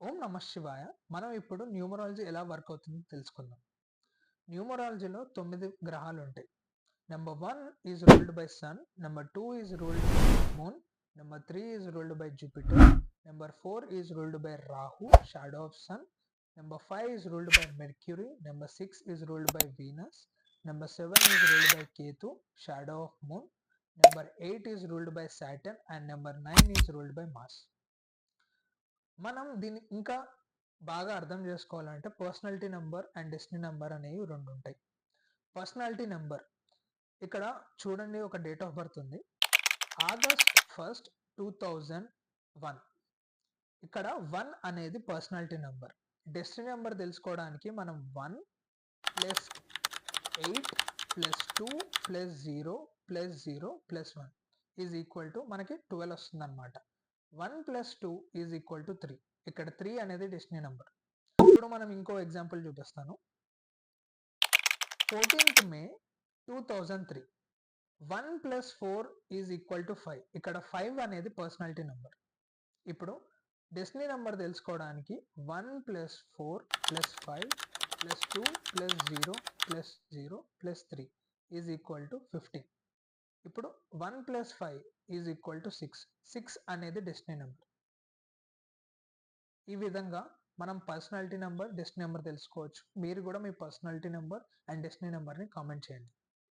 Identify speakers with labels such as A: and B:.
A: ఓం నమ శివాయ. మనం ఇప్పుడు న్యూమరాలజీ ఎలా వర్క్ అవుతుందో తెలుసుకుందాం. న్యూమరాలజీలో 9 గ్రహాలు ఉంటాయి. Number 1 is ruled by Sun, number 2 is ruled by Moon, number 3 is ruled by Jupiter, number 4 is ruled by Rahu, shadow of Sun, number 5 is ruled by Mercury, number 6 is ruled by Venus, number 7 is ruled by Ketu, shadow of Moon, number 8 is ruled by Saturn and number 9 is ruled by Mars. మనం దీన్ని ఇంకా బాగా అర్థం చేసుకోవాలంటే personality number and destiny number అనేవి రెండు ఉంటాయి. Personality number ఇక్కడ చూడండి, ఒక డేట్ ఆఫ్ బర్త్ ఉంది, August 1st 2001. ఇక్కడ 1 అనేది పర్సనాలిటీ నెంబర్. డెస్టినీ నెంబర్ తెలుసుకోవడానికి మనం 1 plus 8 plus 2 plus 0 plus 0 plus 1 is equal to మనకి 12 వస్తుంది అనమాట. 1 ప్లస్ 2 ఈజ్ ఈక్వల్ టు 3. ఇక్కడ 3 అనేది డెస్టినీ నెంబర్. ఇప్పుడు మనం ఇంకో ఎగ్జాంపుల్ చూపిస్తాను. 14th May 2003. 1 plus 4 is equal to 5. ఇక్కడ 5 అనేది పర్సనాలిటీ నెంబర్. ఇప్పుడు డెస్టినీ నెంబర్ తెలుసుకోవడానికి 1 plus 4 plus 5 plus 2 plus 0 plus 0 plus 3 is equal to 15. ఇప్పుడు 1 ప్లస్ 5 ఈజ్ ఈక్వల్ టు 6. 6 అనేది డెస్టినీ నెంబర్. ఈ విధంగా మనం పర్సనాలిటీ నెంబర్, డెస్టినీ నెంబర్ తెలుసుకోవచ్చు. మీరు కూడా మీ పర్సనాలిటీ నెంబర్ అండ్ డెస్టినీ నెంబర్ని కామెంట్ చేయండి.